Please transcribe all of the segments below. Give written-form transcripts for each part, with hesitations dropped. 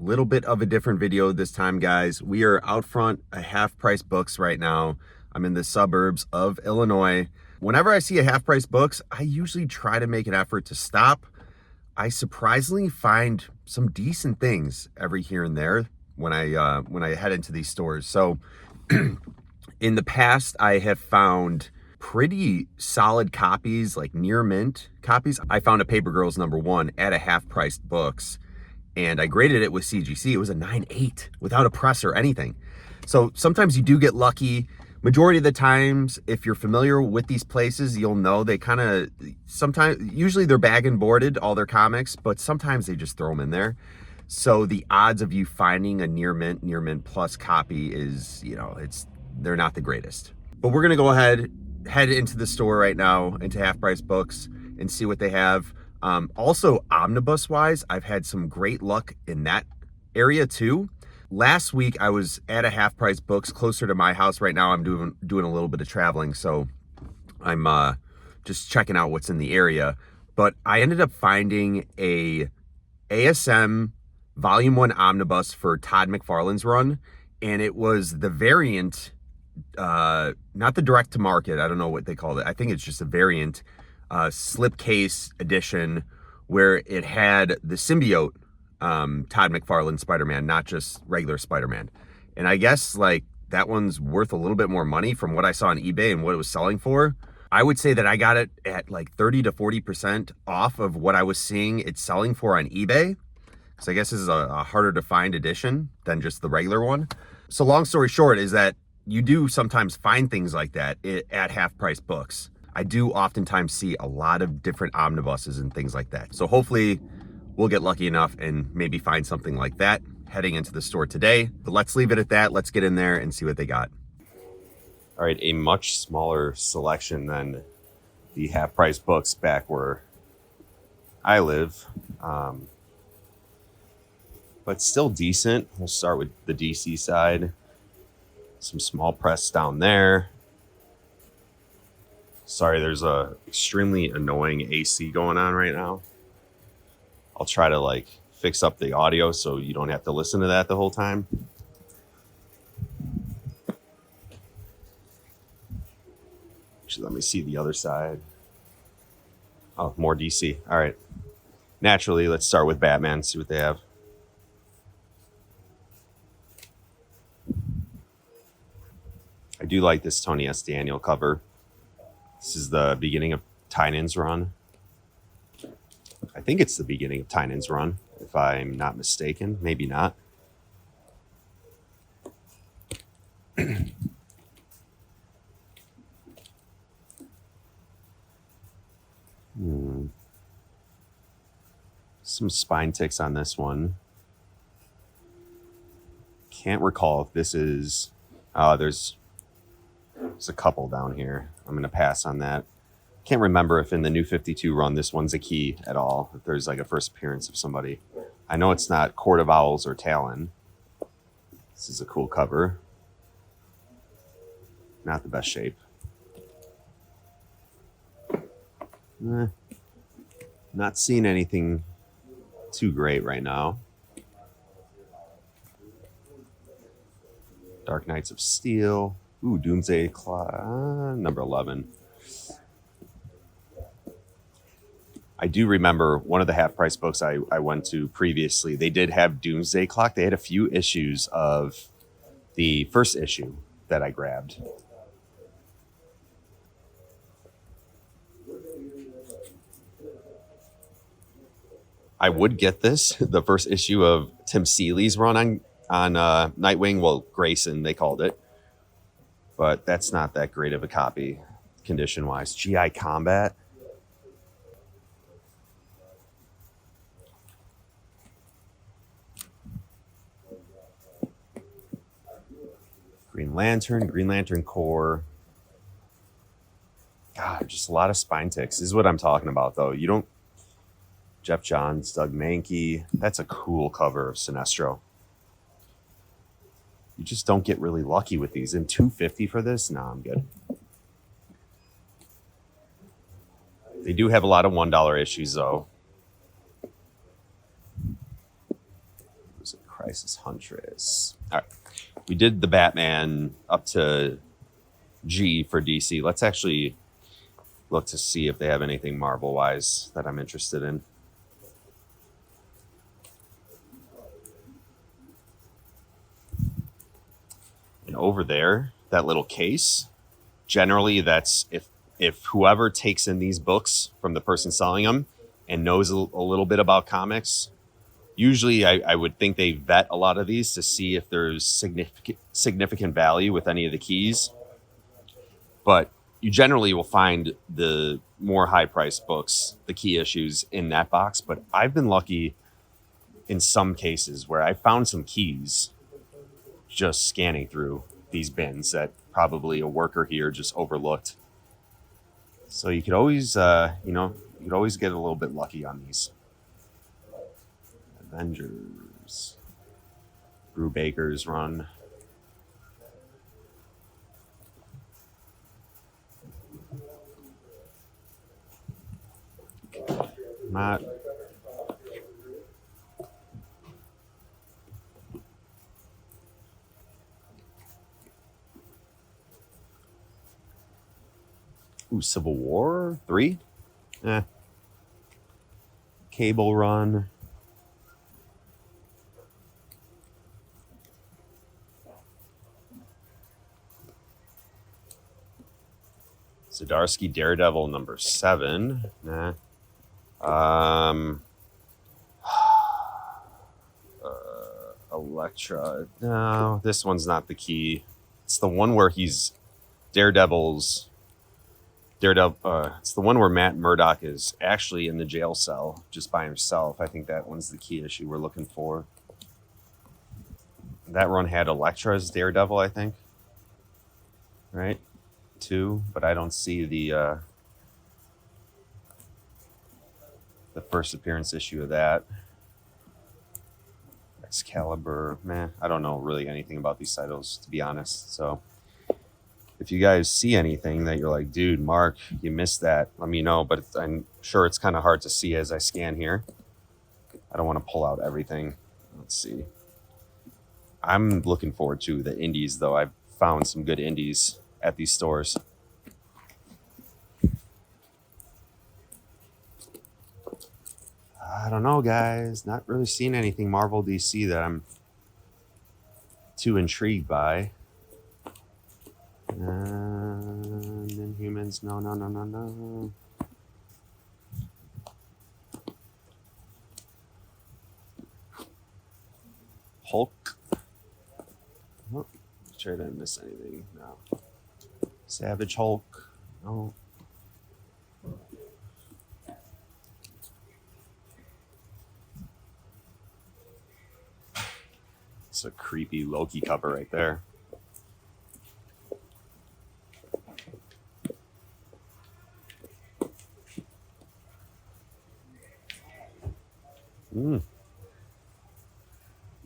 Little bit of a different video this time, guys. We are out front at Half Price Books right now. I'm in the suburbs of Illinois. Whenever I see a Half Price Books, I usually try to make an effort to stop. I surprisingly find some decent things every here and there when I head into these stores. So in the past, I have found pretty solid copies, like near mint copies. I found a Paper Girls #1 at a Half Price Books, and I graded it with CGC. It was a 9.8 without a press or anything. So sometimes you do get lucky. Majority of the times, if you're familiar with these places, you'll know they kind of usually they're bag and boarded, all their comics, but sometimes they just throw them in there. So the odds of you finding a near mint plus copy is, they're not the greatest. But we're gonna go ahead, head into the store right now, into Half Price Books, and see what they have. Also, omnibus wise, I've had some great luck in that area too. Last week I was at a Half Price Books closer to my house. Right now I'm doing a little bit of traveling, so I'm just checking out what's in the area. But I ended up finding a ASM Volume 1 omnibus for Todd McFarlane's run, and it was the variant, not the direct to market, I don't know what they called it. I think it's just a variant slipcase edition where it had the symbiote Todd McFarlane Spider-Man, not just regular Spider-Man. And I guess like that one's worth a little bit more money from what I saw on eBay and what it was selling for. I would say that I got it at like 30 to 40% off of what I was seeing it selling for on eBay. So I guess this is a harder to find edition than just the regular one. So long story short is that you do sometimes find things like that at Half Price Books. I do oftentimes see a lot of different omnibuses and things like that. So hopefully we'll get lucky enough and maybe find something like that heading into the store today. But let's leave it at that. Let's get in there and see what they got. All right, a much smaller selection than the Half Price Books back where I live. But still decent. We'll start with the DC side. Some small press down there. Sorry, there's a extremely annoying AC going on right now. I'll try to like fix up the audio so you don't have to listen to that the whole time. Actually, let me see the other side. Oh, more DC. All right. Naturally, let's start with Batman, see what they have. I do like this Tony S. Daniel cover. This is the beginning of Tynan's run. I think it's the beginning of Tynan's run, if I'm not mistaken. Maybe not. Some spine ticks on this one. Can't recall if this is... there's a couple down here. I'm going to pass on that. Can't remember if in the New 52 run this one's a key at all, if there's like a first appearance of somebody. I know it's not Court of Owls or Talon. This is a cool cover. Not the best shape. Not seeing anything too great right now. Dark Knights of Steel. Ooh, Doomsday Clock, number 11. I do remember one of the Half Price Books I went to previously. They did have Doomsday Clock. They had a few issues of the first issue that I grabbed. I would get this, the first issue of Tim Seeley's run on Nightwing. Well, Grayson, they called it. But that's not that great of a copy, condition-wise. GI Combat. Green Lantern Corps. God, just a lot of spine ticks. This is what I'm talking about, though. You don't... Jeff Johns, Doug Mankey. That's a cool cover of Sinestro. You just don't get really lucky with these. And $250 for this? No, I'm good. They do have a lot of $1 issues, though. price is Huntress. All right. We did the Batman up to G for DC. Let's actually look to see if they have anything Marvel-wise that I'm interested in. And over there, that little case, generally that's if whoever takes in these books from the person selling them and knows a little bit about comics, usually I would think they vet a lot of these to see if there's significant value with any of the keys. But you generally will find the more high-priced books, the key issues in that box. But I've been lucky in some cases where I found some keys just scanning through these bins that probably a worker here just overlooked. So you could always, you could always get a little bit lucky on these. Avengers. Brubaker's run. Matt. Ooh, Civil War 3? Cable run. Zdarsky Daredevil number 7. Elektra. No, this one's not the key. It's the one where he's Daredevil. It's the one where Matt Murdock is actually in the jail cell just by himself. I think that one's the key issue we're looking for. That run had Elektra as Daredevil, I think. Right? 2, but I don't see the first appearance issue of that. Excalibur, I don't know really anything about these titles, to be honest. So if you guys see anything that you're like, dude, Mark, you missed that, let me know. But I'm sure it's kind of hard to see as I scan here. I don't want to pull out everything. Let's see. I'm looking forward to the indies, though. I've found some good indies at these stores. I don't know, guys. Not really seeing anything Marvel DC that I'm too intrigued by. Inhumans, no. Hulk. Oh, sure I didn't miss anything. No. Savage Hulk. No. It's a creepy Loki cover right there.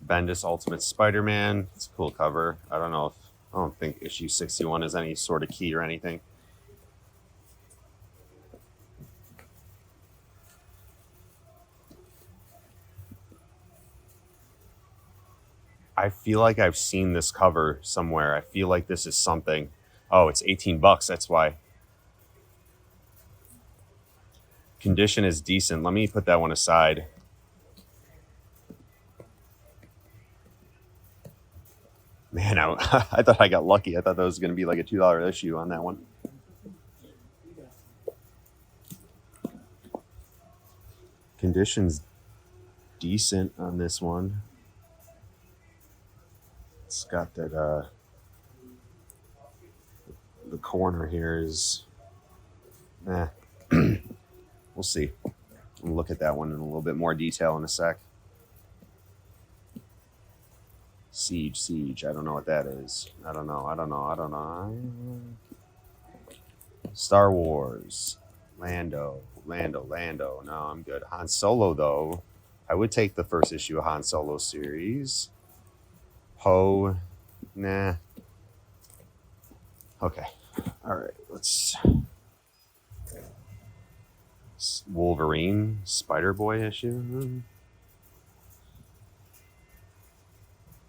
Bendis Ultimate Spider-Man. It's a cool cover. I don't think issue 61 is any sort of key or anything. I feel like I've seen this cover somewhere. I feel like this is something. Oh, it's $18. That's why. Condition is decent. Let me put that one aside. Man, I thought I got lucky. I thought that was going to be like a $2 issue on that one. Condition's decent on this one. It's got that, the corner here is, we'll see. We'll look at that one in a little bit more detail in a sec. Siege. I don't know what that is. I don't know. Star Wars. Lando. No, I'm good. Han Solo, though. I would take the first issue of Han Solo series. Poe. Nah. Okay. All right. Let's. Wolverine. Spider-Boy issue.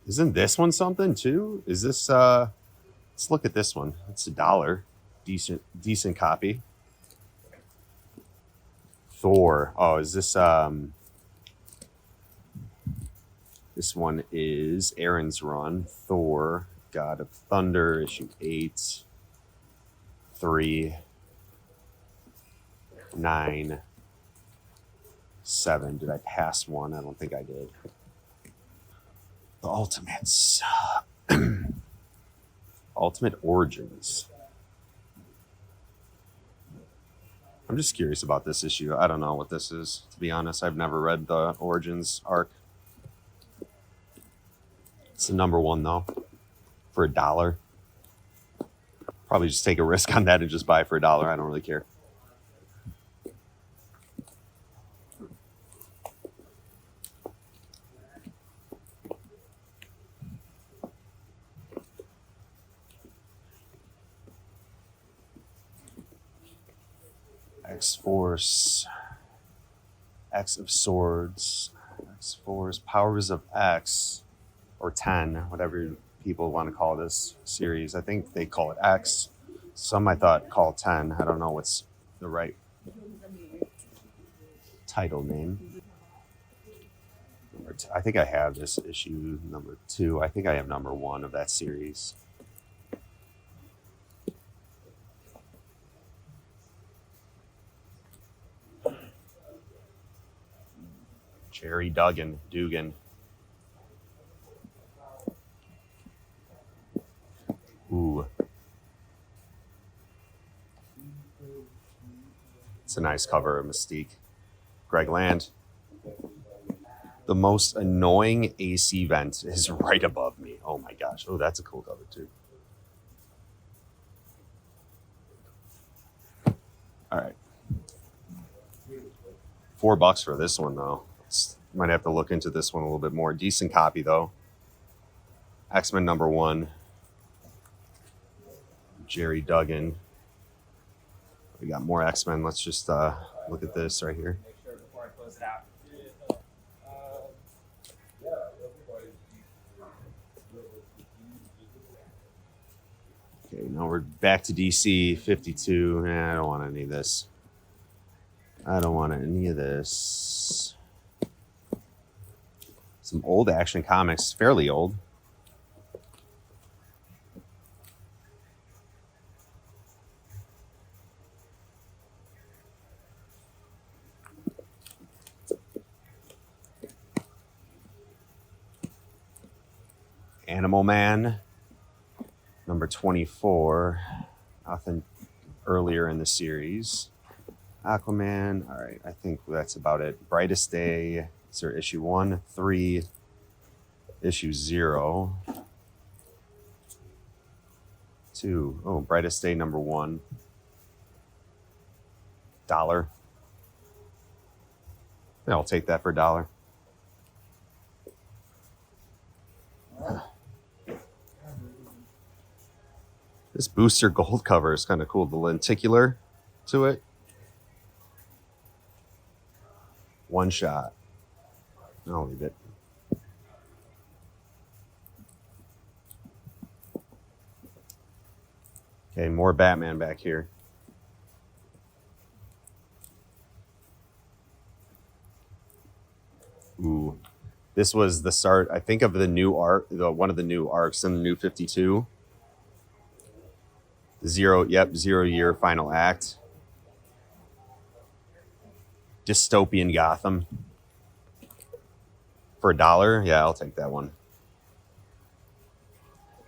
Isn't this one something too? Is this let's look at this one. It's $1. Decent copy. Thor. Oh, is this this one is Aaron's Run. Thor, God of Thunder, issue 8, 3, 9, 7. Did I pass one? I don't think I did. The Ultimates. Ultimate Origins. I'm just curious about this issue. I don't know what this is, to be honest. I've never read the Origins arc. It's the #1 though, for $1. Probably just take a risk on that and just buy it for $1. I don't really care. X-Force, X of Swords, X-Force, Powers of X, or 10, whatever people want to call this series. I think they call it X. Some I thought call 10. I don't know what's the right title name. I think I have this issue #2. I think I have #1 of that series. Jerry Dugan. Ooh. It's a nice cover of Mystique. Greg Land. The most annoying AC vent is right above me. Oh my gosh. Oh, that's a cool cover too. All right. $4 for this one though. Might have to look into this one a little bit more. Decent copy though. X-Men #1. Jerry Duggan. We got more X-Men. Let's just look at this right here. Make sure before I close it out. Okay, now we're back to DC 52. I don't want any of this. I don't want any of this. Some old Action Comics, fairly old. Animal Man, #24. Nothing earlier in the series. Aquaman. All right, I think that's about it. Brightest Day. Is there issue 1, 3, issue 0, 2. Oh, Brightest Day #1. $1. Yeah, I'll take that for $1. This Booster Gold cover is kind of cool. The lenticular to it. One shot. I'll leave it. Okay, more Batman back here. Ooh. This was the start, I think, of the new arc, one of the new arcs in the New 52. 0 year final act. Dystopian Gotham. For $1, yeah, I'll take that one.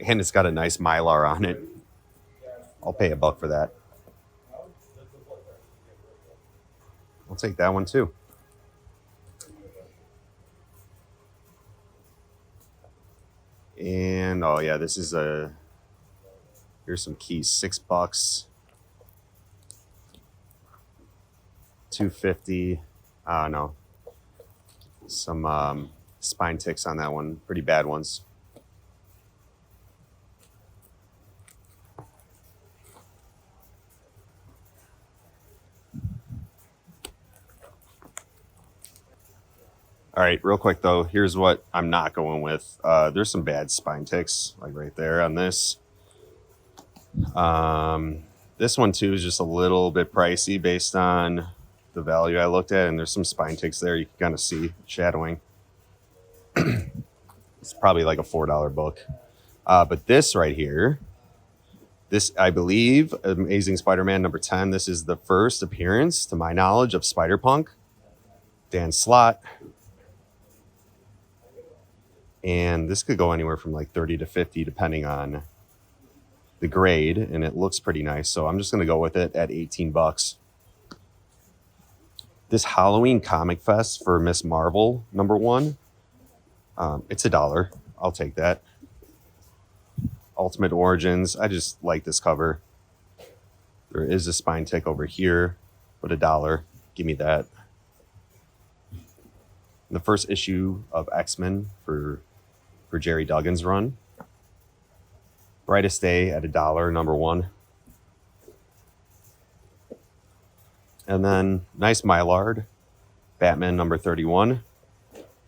And it's got a nice Mylar on it. I'll pay $1 for that. I'll take that one too. And oh yeah, this is here's some keys. $6. $2.50. No. Some spine ticks on that one. Pretty bad ones. All right, real quick though, here's what I'm not going with. There's some bad spine ticks, like right there on this. This one too is just a little bit pricey based on the value I looked at, and there's some spine ticks there you can kind of see shadowing. It's probably like a $4 book. But this right here, this, I believe, Amazing Spider-Man number 10, this is the first appearance, to my knowledge, of Spider-Punk, Dan Slott. And this could go anywhere from like 30 to 50 depending on the grade, and it looks pretty nice. So I'm just going to go with it at 18 bucks. This Halloween Comic Fest for Miss Marvel number 1, it's $1. I'll take that. Ultimate Origins, I just like this cover. There is a spine tick over here, but $1. Give me that. The first issue of X-Men for Jerry Duggan's run. Brightest Day at $1, number 1. And then nice Mylard, Batman number 31.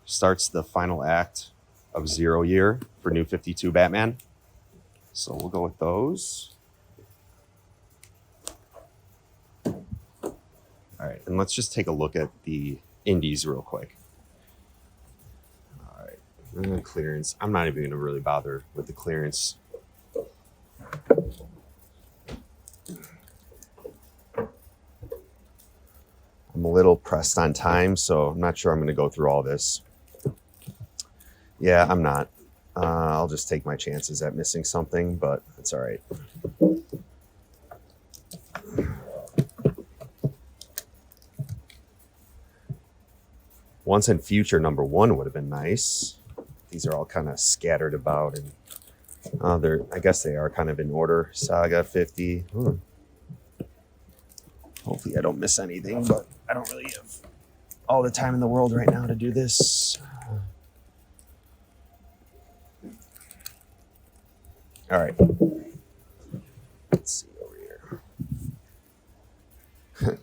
Starts the final act of 0 Year for New 52 Batman. So we'll go with those. All right, and let's just take a look at the indies real quick. All right, clearance. I'm not even going to really bother with the clearance. I'm a little pressed on time, so I'm not sure I'm going to go through all this. Yeah, I'm not. I'll just take my chances at missing something, but it's all right. Once and Future number 1 would have been nice. These are all kind of scattered about, and I guess they are kind of in order. Saga 50. Hopefully I don't miss anything, but I don't really have all the time in the world right now to do this. All right. Let's see over here.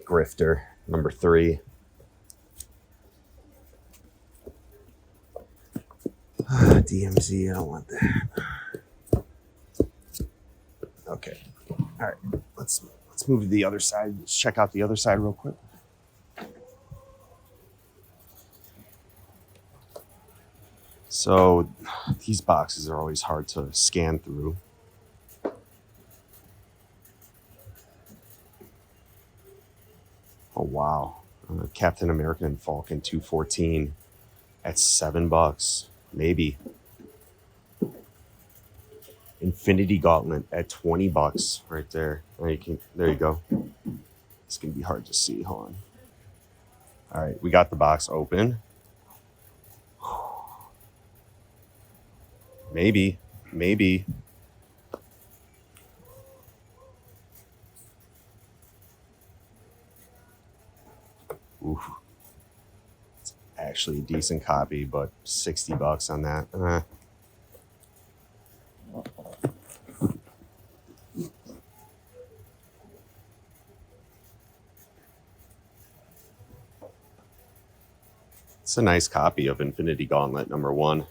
Grifter, number 3. DMZ, I don't want that. Okay. All right. Let's move to the other side. Let's check out the other side real quick. So these boxes are always hard to scan through. Oh, wow. Captain America and Falcon 214 at $7, maybe. Infinity Gauntlet at $20 right there. There you go. It's going to be hard to see. Hold on. All right, we got the box open. Maybe. Oof. It's actually a decent copy, but $60 on that. It's a nice copy of Infinity Gauntlet number 1.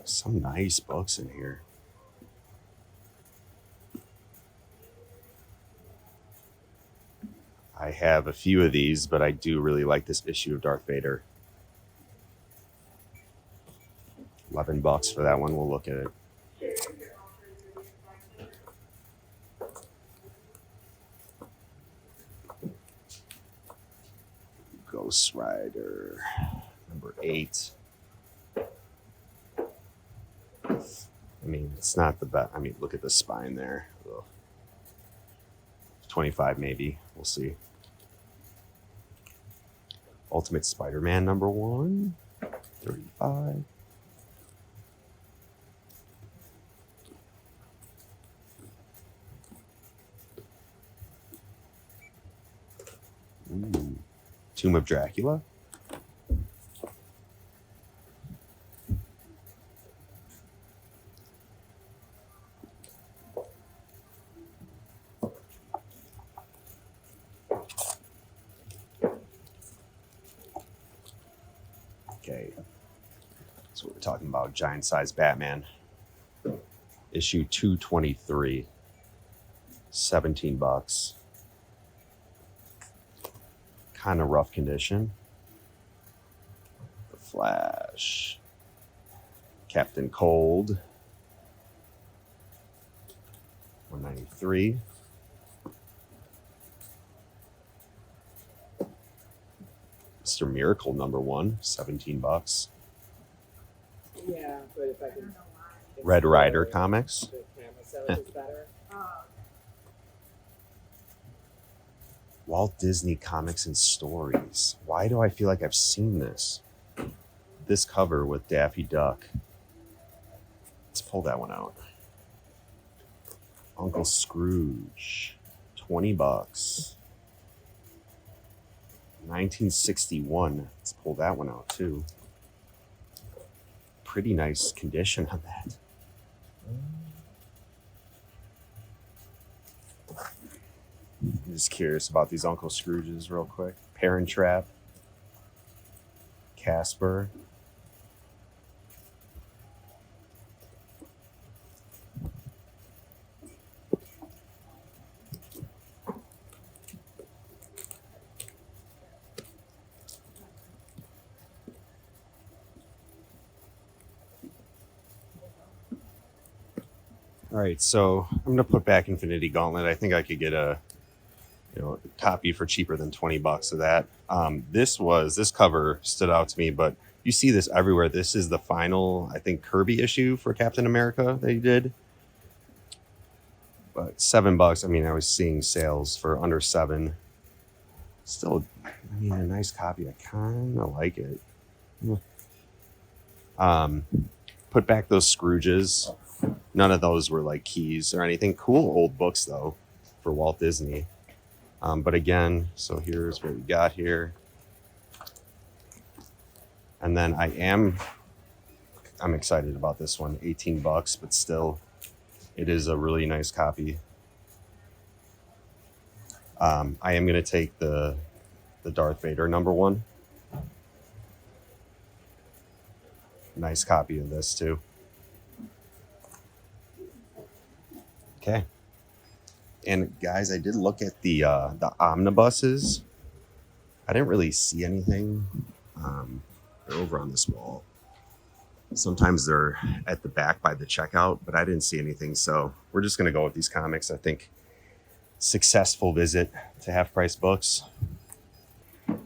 Some nice books in here. I have a few of these, but I do really like this issue of Darth Vader. $11 for that one. We'll look at it. Ghost Rider, number 8. I mean, it's not the best. I mean, look at the spine there. Ugh. 25 maybe. We'll see. Ultimate Spider-Man number 1. 35. Ooh. Tomb of Dracula. Okay. That's what we're talking about. Giant size Batman. Issue 223. 17 bucks. Kind of rough condition. The Flash. Captain Cold. 193. Mr. Miracle #1, 17 bucks. Yeah, but if I can. Red Rider Comics. The camera setup is better. Walt Disney Comics and Stories. Why do I feel like I've seen this? This cover with Daffy Duck. Let's pull that one out. Uncle Scrooge. 20 bucks. 1961. Let's pull that one out too. Pretty nice condition on that. I'm just curious about these Uncle Scrooges real quick. Parent Trap. Casper. All right, so I'm gonna put back Infinity Gauntlet. I think I could get a copy for cheaper than 20 bucks of that. This cover stood out to me, but you see this everywhere. This is the final, I think, Kirby issue for Captain America they did. But 7 bucks. I mean, I was seeing sales for under 7. Still, I mean, a nice copy. I kind of like it. Put back those Scrooges. None of those were like keys or anything. Cool old books though for Walt Disney. But again, so here's what we got here. And then I'm excited about this one. 18 bucks, but still it is a really nice copy. I am going to take the Darth Vader #1. Nice copy of this too. Okay. And guys, I did look at the omnibuses. I didn't really see anything. They're over on this wall. Sometimes they're at the back by the checkout, but I didn't see anything. So we're just going to go with these comics. I think successful visit to Half Price Books. All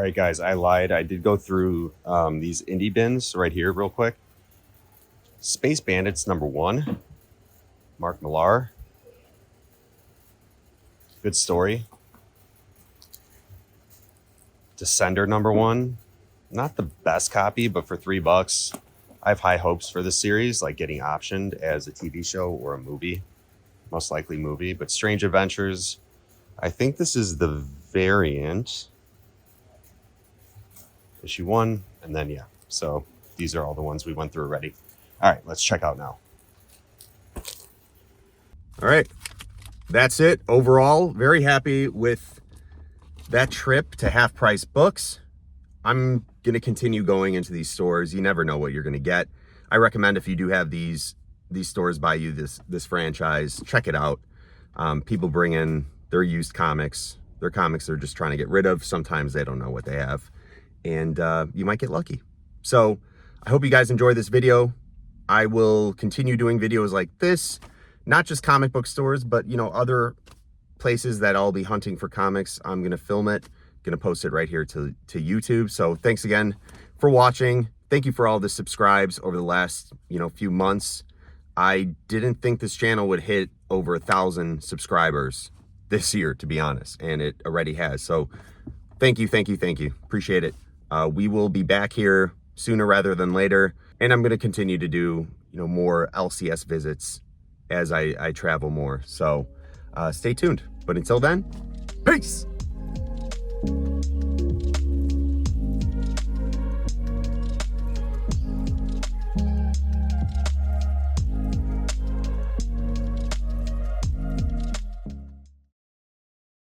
right, guys, I lied. I did go through these indie bins right here real quick. Space Bandits #1. Mark Millar. Good story. Descender #1. Not the best copy, but for 3 bucks, I have high hopes for this series, like getting optioned as a TV show or a movie. Most likely movie, but Strange Adventures. I think this is the variant. Issue 1, and then yeah. So these are all the ones we went through already. All right, let's check out now. All right, that's it. Overall, very happy with that trip to Half Price Books. I'm going to continue going into these stores. You never know what you're going to get. I recommend if you do have these stores by you, this franchise, check it out. People bring in their used comics. Their comics they're just trying to get rid of. Sometimes they don't know what they have. And you might get lucky. So I hope you guys enjoy this video. I will continue doing videos like this. Not just comic book stores, but, other places that I'll be hunting for comics. I'm going to film it, going to post it right here to YouTube. So thanks again for watching. Thank you for all the subscribes over the last, few months. I didn't think this channel would hit over 1,000 subscribers this year, to be honest, and it already has. So thank you. Appreciate it. We will be back here sooner rather than later, and I'm going to continue to do, more LCS visits as I travel more. So stay tuned. But until then, peace.